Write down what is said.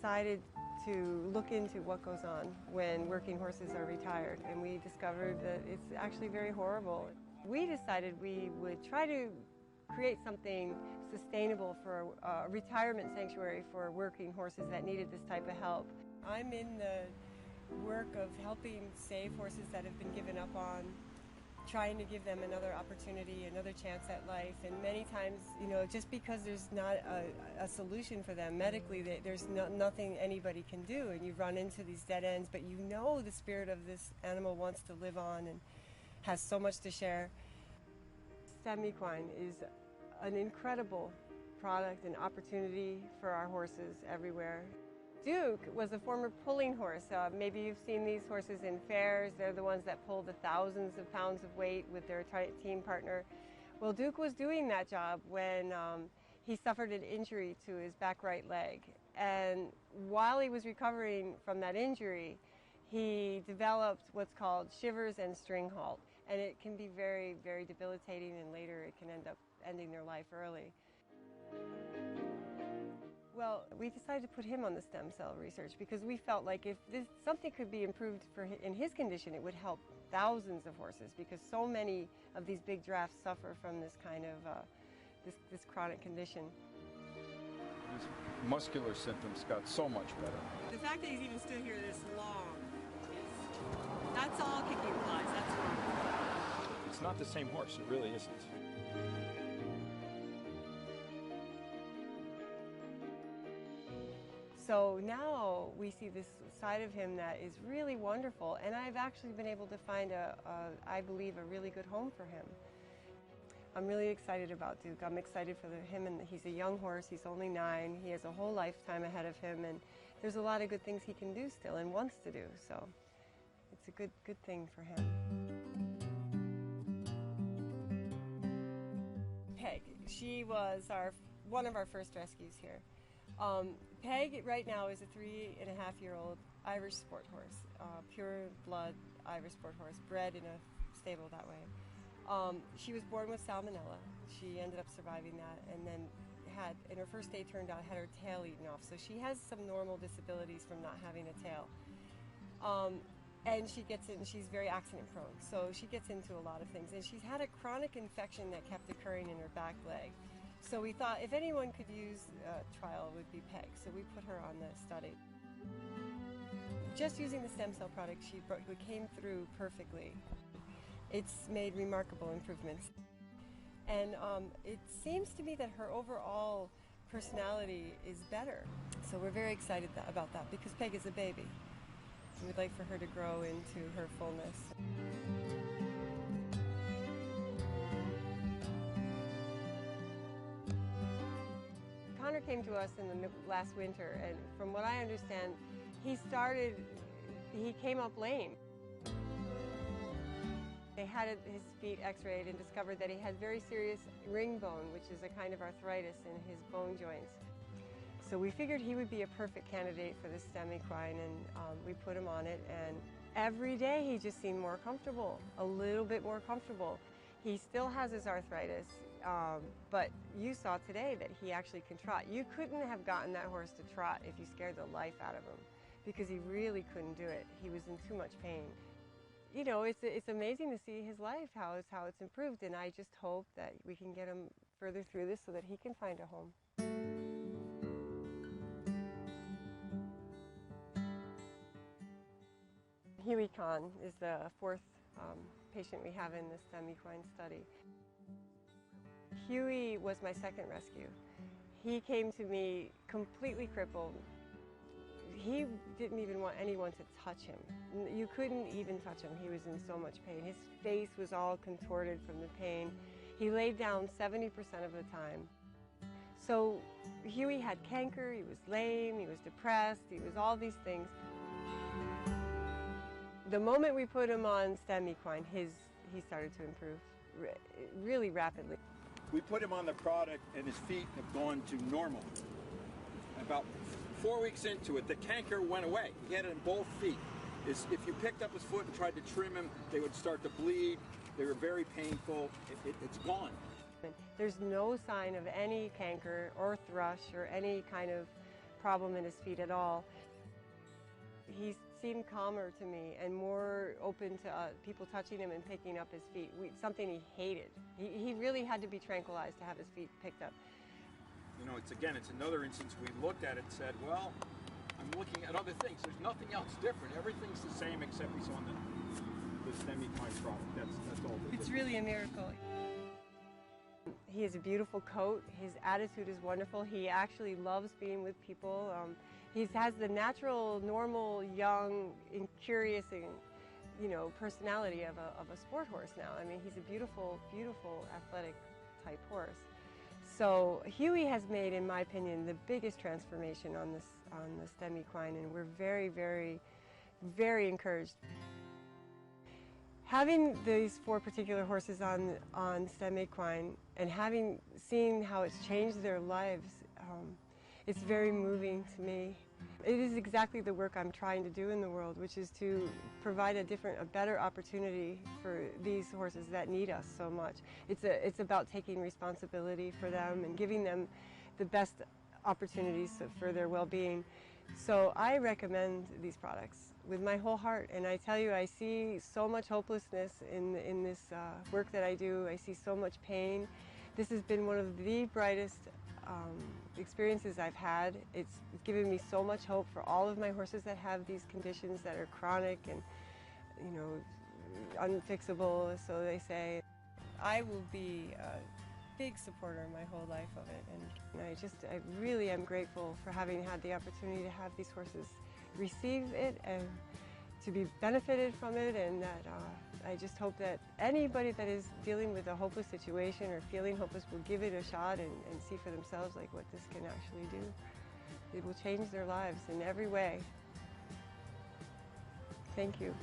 decided to look into what goes on when working horses are retired, and we discovered that it's actually very horrible. We decided we would try to create something sustainable for a retirement sanctuary for working horses that needed this type of help. I'm in the work of helping save horses that have been given up on, trying to give them another opportunity, another chance at life. And many times, you know, just because there's not a solution for them medically, there's nothing anybody can do, and you run into these dead ends, but you know the spirit of this animal wants to live on and has so much to share. StemEquine is an incredible product and opportunity for our horses everywhere. Duke was a former pulling horse. Maybe you've seen these horses in fairs. They're the ones that pull the thousands of pounds of weight with their team partner. Well, Duke was doing that job when he suffered an injury to his back right leg. And while he was recovering from that injury, he developed what's called shivers and string halt. And it can be very, very debilitating, and later it can end up ending their life early. Well, we decided to put him on the stem cell research because we felt like if something could be improved in his condition, it would help thousands of horses, because so many of these big drafts suffer from this kind of this chronic condition. His muscular symptoms got so much better. The fact that he's even stood here this long, that's all kicking flies, that's wrong. It's not the same horse, it really isn't. So now we see this side of him that is really wonderful, and I've actually been able to find I believe, a really good home for him. I'm really excited about Duke. I'm excited for him, and he's a young horse. He's only 9. He has a whole lifetime ahead of him, and there's a lot of good things he can do still and wants to do. So it's a good thing for him. Peg, she was one of our first rescues here. Peg right now is a 3.5-year-old Irish sport horse, pure blood Irish sport horse, bred in a stable that way. She was born with salmonella. She ended up surviving that, and then in her first day turned out, had her tail eaten off. So she has some normal disabilities from not having a tail. And she's very accident prone, so she gets into a lot of things. And she's had a chronic infection that kept occurring in her back leg. So we thought if anyone could use a trial, it would be Peg, so we put her on the study. Just using the stem cell product, she came through perfectly. It's made remarkable improvements. And it seems to me that her overall personality is better. So we're very excited about that, because Peg is a baby. We'd like for her to grow into her fullness. Connor came to us in the last winter, and from what I understand, he came up lame. They had his feet x-rayed and discovered that he had very serious ring bone, which is a kind of arthritis in his bone joints. So we figured he would be a perfect candidate for the StemEquine, and we put him on it, and every day he just seemed more comfortable, a little bit more comfortable. He still has his arthritis, but you saw today that he actually can trot. You couldn't have gotten that horse to trot if you scared the life out of him, because he really couldn't do it. He was in too much pain. You know, it's amazing to see his life, how it's improved, and I just hope that we can get him further through this so that he can find a home. Huey Kahn is the 4th patient we have in the StemEquine study. Huey was my 2nd rescue. He came to me completely crippled. He didn't even want anyone to touch him. You couldn't even touch him. He was in so much pain. His face was all contorted from the pain. He laid down 70% of the time. So Huey had canker, he was lame, he was depressed, he was all these things. The moment we put him on StemEquine, he started to improve really rapidly. We put him on the product and his feet have gone to normal. About 4 weeks into it, the canker went away. He had it in both feet. If you picked up his foot and tried to trim him, they would start to bleed. They were very painful. It's gone. There's no sign of any canker or thrush or any kind of problem in his feet at all. He seemed calmer to me and more open to people touching him and picking up his feet, something he hated. He really had to be tranquilized to have his feet picked up. You know, it's another instance we looked at it and said, well, I'm looking at other things. There's nothing else different. Everything's the same except he's on the StemEquine product. That's all. It's really a miracle. He has a beautiful coat. His attitude is wonderful. He actually loves being with people. He has the natural, normal, young, and curious, and, you know, personality of a sport horse now. I mean, he's a beautiful, beautiful, athletic type horse. So Huey has made, in my opinion, the biggest transformation on the StemEquine, and we're very, very, very encouraged. Having these 4 particular horses on StemEquine and seen how it's changed their lives, it's very moving to me. It is exactly the work I'm trying to do in the world, which is to provide a better opportunity for these horses that need us so much. It's about taking responsibility for them and giving them the best opportunities for their well-being. So I recommend these products with my whole heart, and I tell you, I see so much hopelessness in this work that I do. I see so much pain. This has been one of the brightest experiences I've had. It's given me so much hope for all of my horses that have these conditions that are chronic and, you know, unfixable, so they say. I will be a big supporter my whole life of it, and I really am grateful for having had the opportunity to have these horses receive it and to be benefited from it, and that I just hope that anybody that is dealing with a hopeless situation or feeling hopeless will give it a shot and see for themselves like what this can actually do. It will change their lives in every way. Thank you.